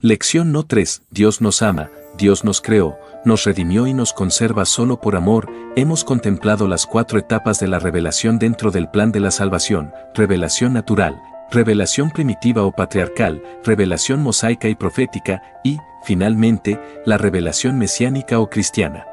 Lección no 3. Dios nos ama, Dios nos creó, nos redimió y nos conserva solo por amor. Hemos contemplado las 4 etapas de la revelación dentro del plan de la salvación: revelación natural, revelación primitiva o patriarcal, revelación mosaica y profética, y, finalmente, la revelación mesiánica o cristiana.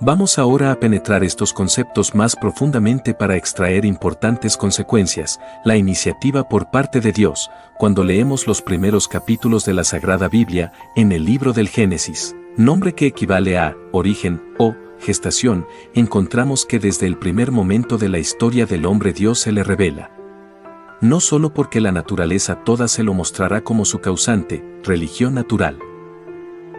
Vamos ahora a penetrar estos conceptos más profundamente para extraer importantes consecuencias. La iniciativa por parte de Dios. Cuando leemos los primeros capítulos de la Sagrada Biblia, en el libro del Génesis, nombre que equivale a origen o gestación, encontramos que desde el primer momento de la historia del hombre Dios se le revela. No solo porque la naturaleza toda se lo mostrará como su causante, religión natural,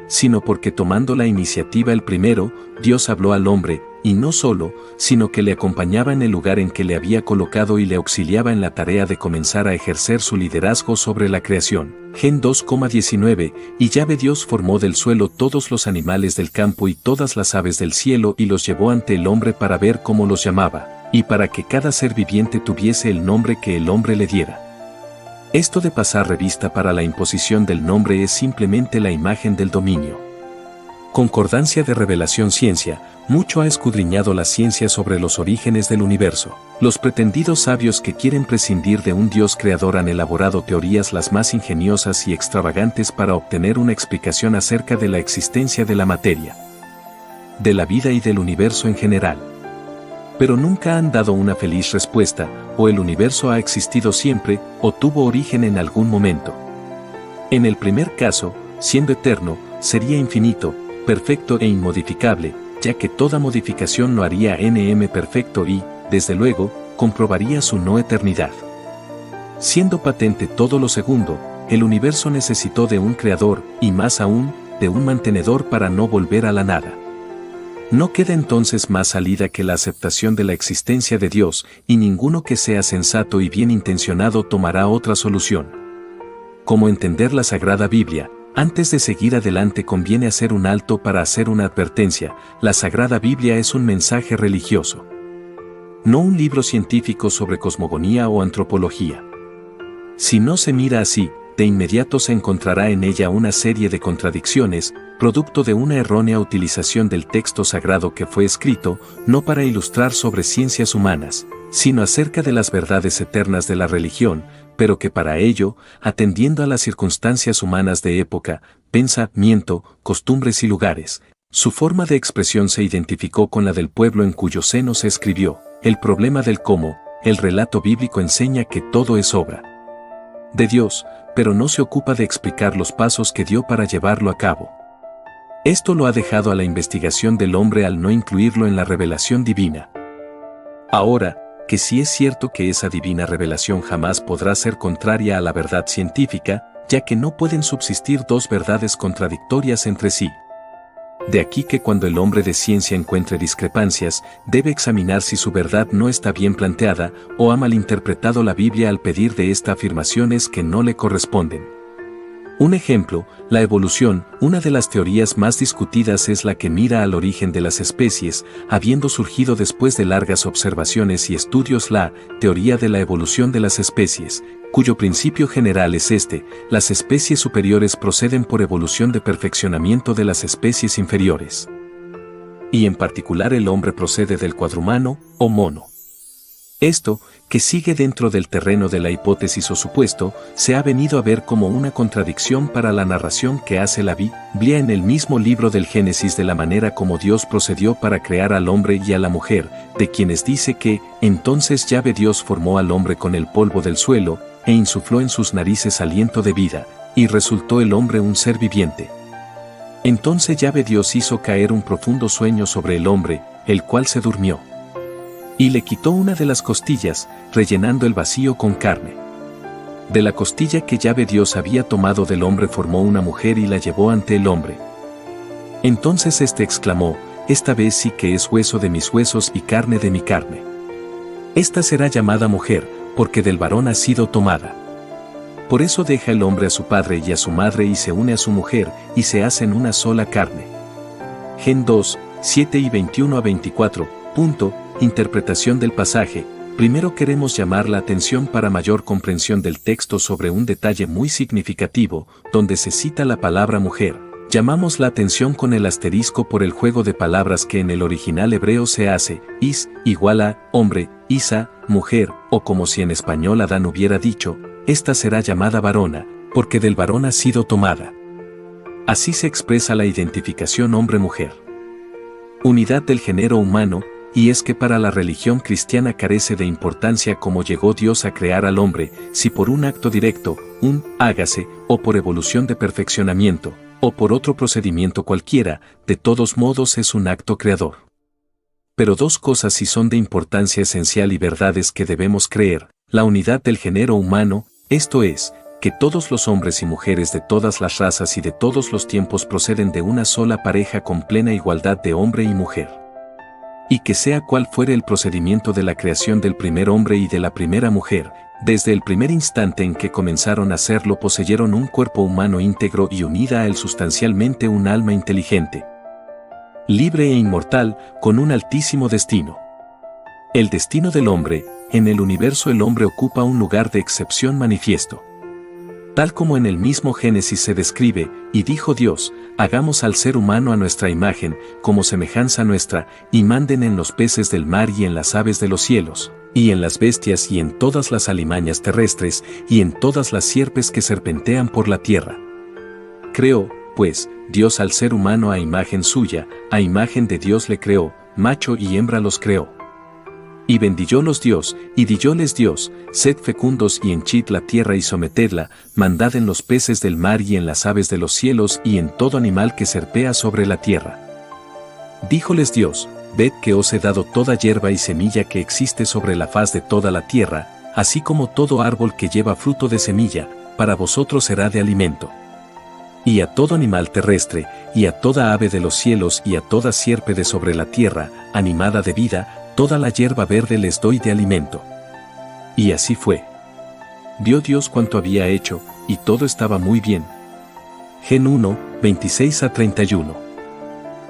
sino porque tomando la iniciativa el primero, Dios habló al hombre, y no solo, sino que le acompañaba en el lugar en que le había colocado y le auxiliaba en la tarea de comenzar a ejercer su liderazgo sobre la creación. Gen 2,19, y Yahvé Dios formó del suelo todos los animales del campo y todas las aves del cielo y los llevó ante el hombre para ver cómo los llamaba, y para que cada ser viviente tuviese el nombre que el hombre le diera. Esto de pasar revista para la imposición del nombre es simplemente la imagen del dominio. Concordancia de revelación ciencia. Mucho ha escudriñado la ciencia sobre los orígenes del universo. Los pretendidos sabios que quieren prescindir de un Dios creador han elaborado teorías las más ingeniosas y extravagantes para obtener una explicación acerca de la existencia de la materia, de la vida y del universo en general. Pero nunca han dado una feliz respuesta: o el universo ha existido siempre, o tuvo origen en algún momento. En el primer caso, siendo eterno, sería infinito, perfecto e inmodificable, ya que toda modificación lo haría NM perfecto y, desde luego, comprobaría su no eternidad. Siendo patente todo lo segundo, el universo necesitó de un creador, y más aún, de un mantenedor para no volver a la nada. No queda entonces más salida que la aceptación de la existencia de Dios, y ninguno que sea sensato y bien intencionado tomará otra solución. ¿Cómo entender la Sagrada Biblia? Antes de seguir adelante conviene hacer un alto para hacer una advertencia. La Sagrada Biblia es un mensaje religioso, no un libro científico sobre cosmogonía o antropología. Si no se mira así, de inmediato se encontrará en ella una serie de contradicciones, producto de una errónea utilización del texto sagrado que fue escrito, no para ilustrar sobre ciencias humanas, sino acerca de las verdades eternas de la religión, pero que para ello, atendiendo a las circunstancias humanas de época, pensamiento, costumbres y lugares, su forma de expresión se identificó con la del pueblo en cuyo seno se escribió. El problema del cómo. El relato bíblico enseña que todo es obra de Dios, pero no se ocupa de explicar los pasos que dio para llevarlo a cabo. Esto lo ha dejado a la investigación del hombre al no incluirlo en la revelación divina. Ahora, que sí es cierto que esa divina revelación jamás podrá ser contraria a la verdad científica, ya que no pueden subsistir dos verdades contradictorias entre sí. De aquí que cuando el hombre de ciencia encuentre discrepancias, debe examinar si su verdad no está bien planteada o ha malinterpretado la Biblia al pedir de esta afirmaciones que no le corresponden. Un ejemplo, la evolución. Una de las teorías más discutidas es la que mira al origen de las especies, habiendo surgido después de largas observaciones y estudios la teoría de la evolución de las especies, cuyo principio general es este: las especies superiores proceden por evolución de perfeccionamiento de las especies inferiores. Y en particular el hombre procede del cuadrumano, o mono. Esto, que sigue dentro del terreno de la hipótesis o supuesto, se ha venido a ver como una contradicción para la narración que hace la Biblia en el mismo libro del Génesis de la manera como Dios procedió para crear al hombre y a la mujer, de quienes dice que, entonces Yahvé Dios formó al hombre con el polvo del suelo, e insufló en sus narices aliento de vida, y resultó el hombre un ser viviente. Entonces Yahvé Dios hizo caer un profundo sueño sobre el hombre, el cual se durmió. Y le quitó una de las costillas, rellenando el vacío con carne. De la costilla que Yahvé Dios había tomado del hombre formó una mujer y la llevó ante el hombre. Entonces éste exclamó: esta vez sí que es hueso de mis huesos y carne de mi carne. Esta será llamada mujer, porque del varón ha sido tomada. Por eso deja el hombre a su padre y a su madre y se une a su mujer, y se hacen una sola carne. Gen 2, 7 y 21 a 24. Interpretación del pasaje. Primero queremos llamar la atención para mayor comprensión del texto sobre un detalle muy significativo, donde se cita la palabra mujer. Llamamos la atención con el asterisco por el juego de palabras que en el original hebreo se hace, is, igual a, hombre, isa, mujer, o como si en español Adán hubiera dicho, esta será llamada varona, porque del varón ha sido tomada. Así se expresa la identificación hombre-mujer. Unidad del género humano, y es que para la religión cristiana carece de importancia cómo llegó Dios a crear al hombre, si por un acto directo, un hágase, o por evolución de perfeccionamiento, o por otro procedimiento cualquiera, de todos modos es un acto creador. Pero dos cosas sí son de importancia esencial y verdades que debemos creer: la unidad del género humano, esto es, que todos los hombres y mujeres de todas las razas y de todos los tiempos proceden de una sola pareja con plena igualdad de hombre y mujer. Y que sea cual fuere el procedimiento de la creación del primer hombre y de la primera mujer, desde el primer instante en que comenzaron a serlo poseyeron un cuerpo humano íntegro y unida a él sustancialmente un alma inteligente, libre e inmortal, con un altísimo destino. El destino del hombre, en el universo el hombre ocupa un lugar de excepción manifiesto. Tal como en el mismo Génesis se describe, y dijo Dios, hagamos al ser humano a nuestra imagen, como semejanza nuestra, y manden en los peces del mar y en las aves de los cielos, y en las bestias y en todas las alimañas terrestres, y en todas las sierpes que serpentean por la tierra. Creó, pues, Dios al ser humano a imagen suya, a imagen de Dios le creó, macho y hembra los creó. Y bendillólos Dios, y dillóles Dios, sed fecundos y henchid la tierra y sometedla, mandad en los peces del mar y en las aves de los cielos y en todo animal que serpea sobre la tierra. Díjoles Dios, ved que os he dado toda hierba y semilla que existe sobre la faz de toda la tierra, así como todo árbol que lleva fruto de semilla, para vosotros será de alimento. Y a todo animal terrestre, y a toda ave de los cielos y a toda sierpe de sobre la tierra, animada de vida, toda la hierba verde les doy de alimento. Y así fue. Vio Dios cuanto había hecho, y todo estaba muy bien. Gen 1, 26 a 31.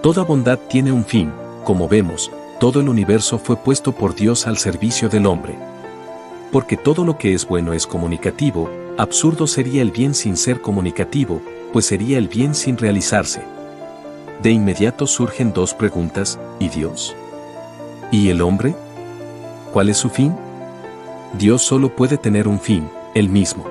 Toda bondad tiene un fin, como vemos, todo el universo fue puesto por Dios al servicio del hombre. Porque todo lo que es bueno es comunicativo, absurdo sería el bien sin ser comunicativo, pues sería el bien sin realizarse. De inmediato surgen dos preguntas: ¿y Dios? ¿Y el hombre? ¿Cuál es su fin? Dios solo puede tener un fin, Él mismo.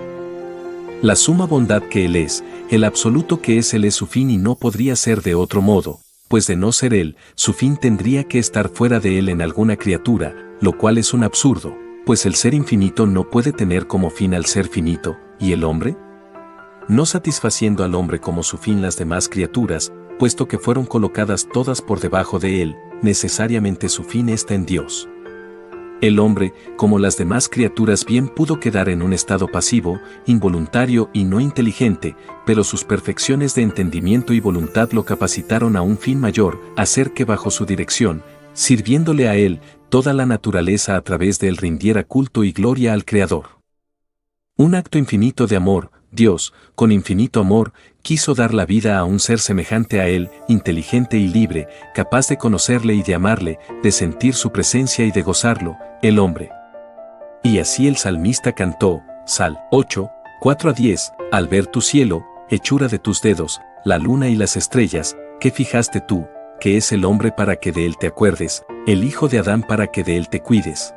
La suma bondad que Él es, el absoluto que es Él es su fin y no podría ser de otro modo, pues de no ser Él, su fin tendría que estar fuera de Él en alguna criatura, lo cual es un absurdo, pues el ser infinito no puede tener como fin al ser finito, ¿y el hombre? No satisfaciendo al hombre como su fin las demás criaturas, puesto que fueron colocadas todas por debajo de Él, necesariamente su fin está en Dios. El hombre, como las demás criaturas, bien pudo quedar en un estado pasivo, involuntario y no inteligente, pero sus perfecciones de entendimiento y voluntad lo capacitaron a un fin mayor, hacer que bajo su dirección, sirviéndole a Él, toda la naturaleza a través de Él rindiera culto y gloria al Creador. Un acto infinito de amor, Dios, con infinito amor, quiso dar la vida a un ser semejante a Él, inteligente y libre, capaz de conocerle y de amarle, de sentir su presencia y de gozarlo, el hombre. Y así el salmista cantó, Sal 8, 4 a 10, al ver tu cielo, hechura de tus dedos, la luna y las estrellas, ¿qué fijaste tú? Que es el hombre para que de él te acuerdes, el hijo de Adán para que de él te cuides.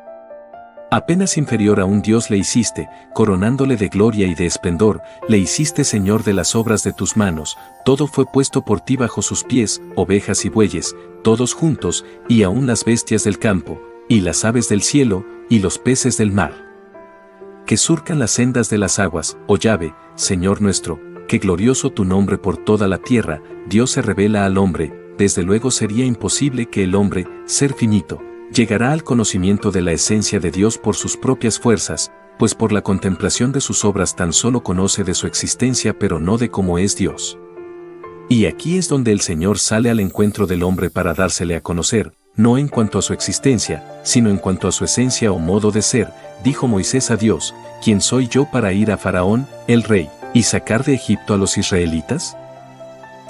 Apenas inferior a un Dios le hiciste, coronándole de gloria y de esplendor, le hiciste Señor de las obras de tus manos, todo fue puesto por ti bajo sus pies, ovejas y bueyes, todos juntos, y aún las bestias del campo, y las aves del cielo, y los peces del mar. Que surcan las sendas de las aguas, oh Yahvé, Señor nuestro, que glorioso tu nombre por toda la tierra, Dios se revela al hombre, desde luego sería imposible que el hombre, ser finito, llegará al conocimiento de la esencia de Dios por sus propias fuerzas, pues por la contemplación de sus obras tan solo conoce de su existencia pero no de cómo es Dios. Y aquí es donde el Señor sale al encuentro del hombre para dársele a conocer, no en cuanto a su existencia, sino en cuanto a su esencia o modo de ser. Dijo Moisés a Dios, ¿quién soy yo para ir a Faraón, el rey, y sacar de Egipto a los israelitas?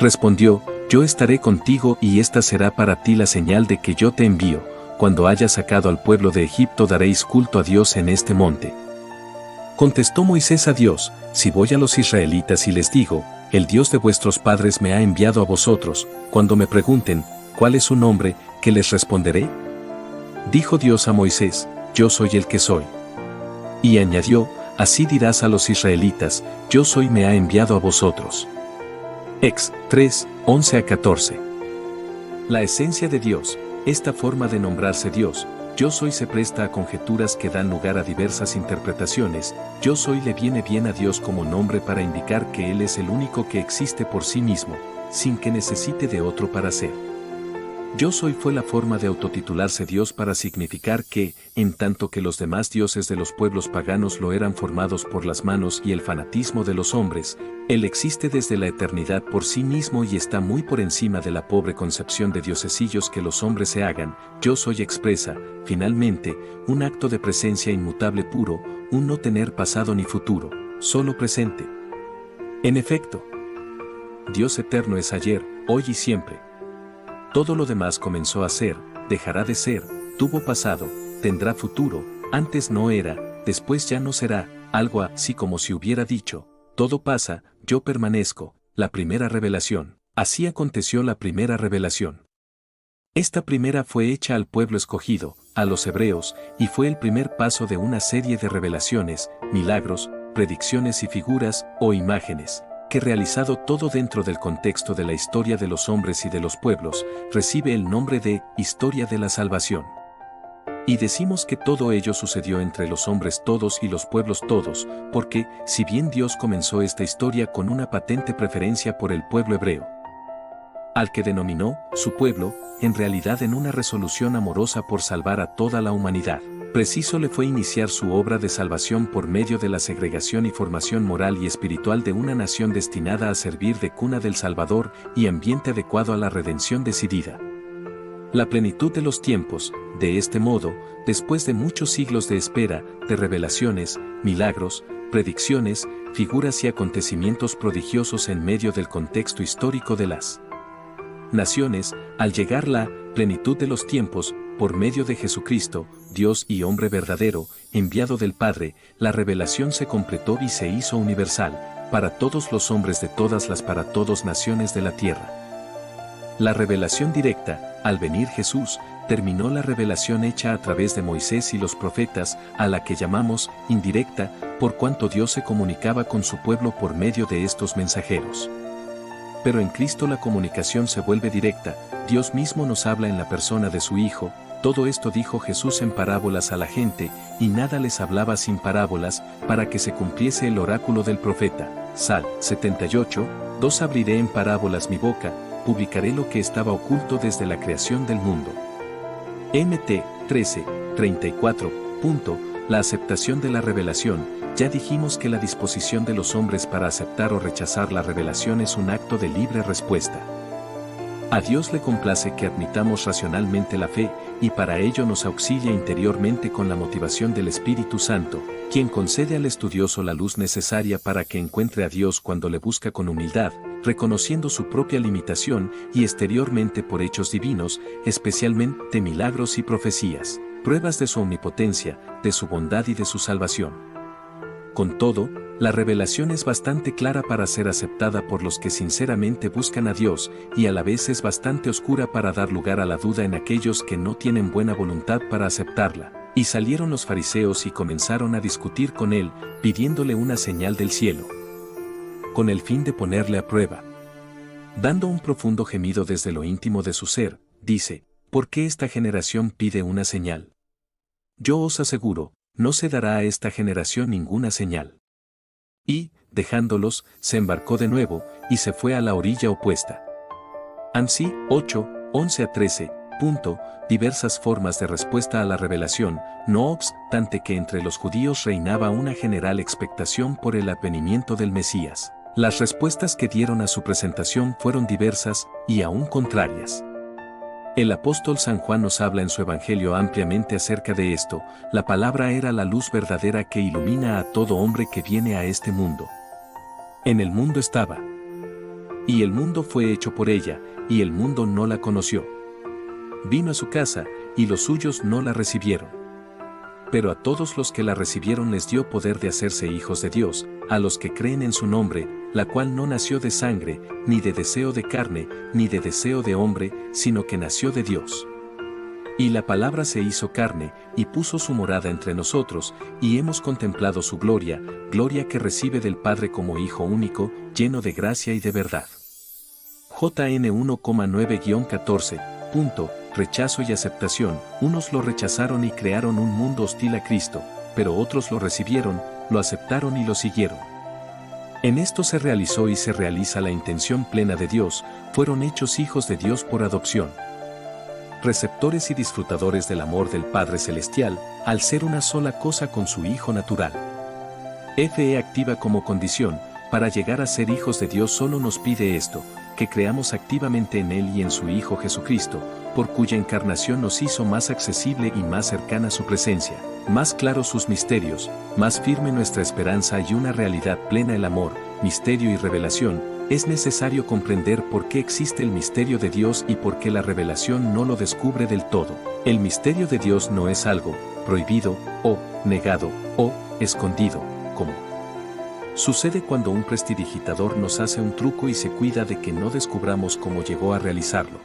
Respondió, yo estaré contigo y esta será para ti la señal de que yo te envío. cuando haya sacado al pueblo de Egipto daréis culto a Dios en este monte. Contestó Moisés a Dios, si voy a los israelitas y les digo, el Dios de vuestros padres me ha enviado a vosotros, cuando me pregunten, ¿cuál es su nombre?, ¿qué les responderé? Dijo Dios a Moisés, yo soy el que soy. Y añadió, así dirás a los israelitas, yo soy me ha enviado a vosotros. Ex 3, 11 a 14. La esencia de Dios, esta forma de nombrarse Dios, yo soy se presta a conjeturas que dan lugar a diversas interpretaciones, yo soy le viene bien a Dios como nombre para indicar que Él es el único que existe por sí mismo, sin que necesite de otro para ser. Yo soy fue la forma de autotitularse Dios para significar que, en tanto que los demás dioses de los pueblos paganos lo eran formados por las manos y el fanatismo de los hombres, Él existe desde la eternidad por sí mismo y está muy por encima de la pobre concepción de diosesillos que los hombres se hagan. Yo soy expresa, finalmente, un acto de presencia inmutable puro, un no tener pasado ni futuro, solo presente. En efecto, Dios eterno es ayer, hoy y siempre. Todo lo demás comenzó a ser, dejará de ser, tuvo pasado, tendrá futuro, antes no era, después ya no será, algo así como si hubiera dicho, todo pasa, yo permanezco, la primera revelación. Así aconteció la primera revelación. Esta primera fue hecha al pueblo escogido, a los hebreos, y fue el primer paso de una serie de revelaciones, milagros, predicciones y figuras, o imágenes, que realizado todo dentro del contexto de la historia de los hombres y de los pueblos, recibe el nombre de historia de la salvación. Y decimos que todo ello sucedió entre los hombres todos y los pueblos todos, porque, si bien Dios comenzó esta historia con una patente preferencia por el pueblo hebreo, al que denominó su pueblo, en realidad en una resolución amorosa por salvar a toda la humanidad, preciso le fue iniciar su obra de salvación por medio de la segregación y formación moral y espiritual de una nación destinada a servir de cuna del Salvador y ambiente adecuado a la redención decidida. La plenitud de los tiempos, de este modo, después de muchos siglos de espera, de revelaciones, milagros, predicciones, figuras y acontecimientos prodigiosos en medio del contexto histórico de las naciones, al llegar la plenitud de los tiempos, por medio de Jesucristo, Dios y hombre verdadero, enviado del Padre, la revelación se completó y se hizo universal, para todos los hombres de todas las para todos naciones de la tierra. La revelación directa, al venir Jesús, terminó la revelación hecha a través de Moisés y los profetas, a la que llamamos indirecta, por cuanto Dios se comunicaba con su pueblo por medio de estos mensajeros. Pero en Cristo la comunicación se vuelve directa, Dios mismo nos habla en la persona de su Hijo, todo esto dijo Jesús en parábolas a la gente, y nada les hablaba sin parábolas, para que se cumpliese el oráculo del profeta. Sal 78, 2 abriré en parábolas mi boca, publicaré lo que estaba oculto desde la creación del mundo. Mt 13, 34. La aceptación de la revelación. Ya dijimos que la disposición de los hombres para aceptar o rechazar la revelación es un acto de libre respuesta. A Dios le complace que admitamos racionalmente la fe, y para ello nos auxilia interiormente con la motivación del Espíritu Santo, quien concede al estudioso la luz necesaria para que encuentre a Dios cuando le busca con humildad, reconociendo su propia limitación y exteriormente por hechos divinos, especialmente milagros y profecías, pruebas de su omnipotencia, de su bondad y de su salvación. Con todo, la revelación es bastante clara para ser aceptada por los que sinceramente buscan a Dios, y a la vez es bastante oscura para dar lugar a la duda en aquellos que no tienen buena voluntad para aceptarla. Y salieron los fariseos y comenzaron a discutir con él, pidiéndole una señal del cielo, con el fin de ponerle a prueba. Dando un profundo gemido desde lo íntimo de su ser, dice, ¿por qué esta generación pide una señal? Yo os aseguro, no se dará a esta generación ninguna señal. Y, dejándolos, se embarcó de nuevo, y se fue a la orilla opuesta. Ansí, 8, 11 a 13. Diversas formas de respuesta a la revelación, no obstante que entre los judíos reinaba una general expectación por el advenimiento del Mesías. Las respuestas que dieron a su presentación fueron diversas, y aún contrarias. El apóstol San Juan nos habla en su Evangelio ampliamente acerca de esto. La palabra era la luz verdadera que ilumina a todo hombre que viene a este mundo. En el mundo estaba, y el mundo fue hecho por ella, y el mundo no la conoció. Vino a su casa, y los suyos no la recibieron. Pero a todos los que la recibieron les dio poder de hacerse hijos de Dios, a los que creen en su nombre, la cual no nació de sangre, ni de deseo de carne, ni de deseo de hombre, sino que nació de Dios. Y la palabra se hizo carne, y puso su morada entre nosotros, y hemos contemplado su gloria, gloria que recibe del Padre como Hijo único, lleno de gracia y de verdad. JN 1,9-14. Rechazo y aceptación. Unos lo rechazaron y crearon un mundo hostil a Cristo, pero otros lo recibieron, lo aceptaron y lo siguieron. En esto se realizó y se realiza la intención plena de Dios, fueron hechos hijos de Dios por adopción. Receptores y disfrutadores del amor del Padre Celestial, al ser una sola cosa con su Hijo natural. Fe activa como condición, para llegar a ser hijos de Dios solo nos pide esto, que creamos activamente en Él y en su Hijo Jesucristo, por cuya encarnación nos hizo más accesible y más cercana su presencia, más claros sus misterios, más firme nuestra esperanza y una realidad plena el amor, misterio y revelación. Es necesario comprender por qué existe el misterio de Dios y por qué la revelación no lo descubre del todo. El misterio de Dios no es algo prohibido, o negado, o escondido, como sucede cuando un prestidigitador nos hace un truco y se cuida de que no descubramos cómo llegó a realizarlo.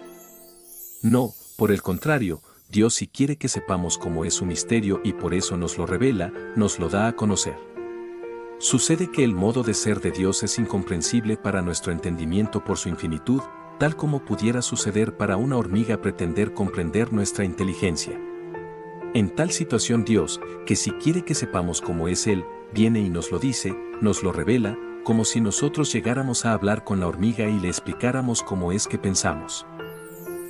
No, por el contrario, Dios sí quiere que sepamos cómo es su misterio y por eso nos lo revela, nos lo da a conocer. Sucede que el modo de ser de Dios es incomprensible para nuestro entendimiento por su infinitud, tal como pudiera suceder para una hormiga pretender comprender nuestra inteligencia. En tal situación Dios, que si quiere que sepamos cómo es Él, viene y nos lo dice, nos lo revela, como si nosotros llegáramos a hablar con la hormiga y le explicáramos cómo es que pensamos.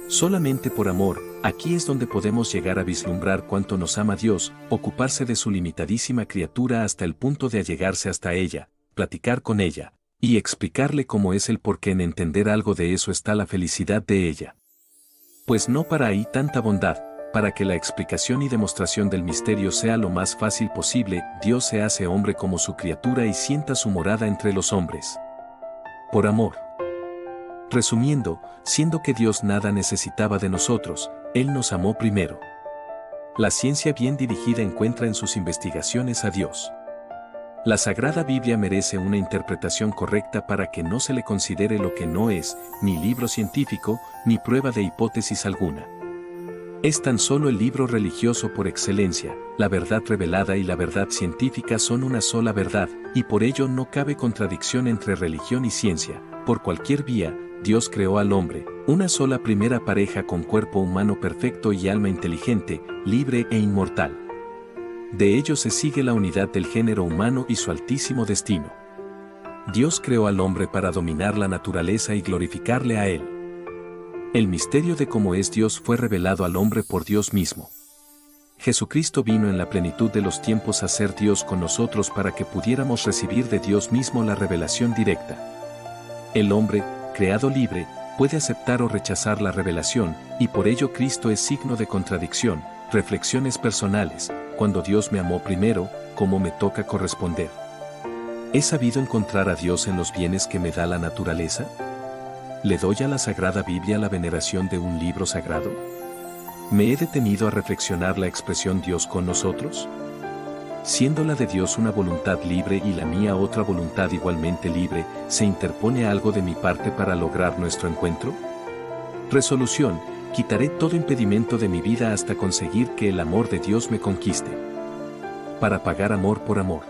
Solamente por amor, aquí es donde podemos llegar a vislumbrar cuánto nos ama Dios, ocuparse de su limitadísima criatura hasta el punto de allegarse hasta ella, platicar con ella, y explicarle cómo es Él, porque en entender algo de eso está la felicidad de ella. Pues no para ahí tanta bondad, para que la explicación y demostración del misterio sea lo más fácil posible, Dios se hace hombre como su criatura y sienta su morada entre los hombres. Por amor. Resumiendo, siendo que Dios nada necesitaba de nosotros, Él nos amó primero. La ciencia bien dirigida encuentra en sus investigaciones a Dios. La Sagrada Biblia merece una interpretación correcta para que no se le considere lo que no es, ni libro científico, ni prueba de hipótesis alguna. Es tan solo el libro religioso por excelencia, la verdad revelada y la verdad científica son una sola verdad, y por ello no cabe contradicción entre religión y ciencia. Por cualquier vía, Dios creó al hombre, una sola primera pareja con cuerpo humano perfecto y alma inteligente, libre e inmortal. De ello se sigue la unidad del género humano y su altísimo destino. Dios creó al hombre para dominar la naturaleza y glorificarle a Él. El misterio de cómo es Dios fue revelado al hombre por Dios mismo. Jesucristo vino en la plenitud de los tiempos a ser Dios con nosotros para que pudiéramos recibir de Dios mismo la revelación directa. El hombre, creado libre, puede aceptar o rechazar la revelación, y por ello Cristo es signo de contradicción. Reflexiones personales: cuando Dios me amó primero, ¿cómo me toca corresponder? ¿He sabido encontrar a Dios en los bienes que me da la naturaleza? ¿Le doy a la Sagrada Biblia la veneración de un libro sagrado? ¿Me he detenido a reflexionar la expresión Dios con nosotros? Siendo la de Dios una voluntad libre y la mía otra voluntad igualmente libre, ¿se interpone algo de mi parte para lograr nuestro encuentro? Resolución: quitaré todo impedimento de mi vida hasta conseguir que el amor de Dios me conquiste. Para pagar amor por amor.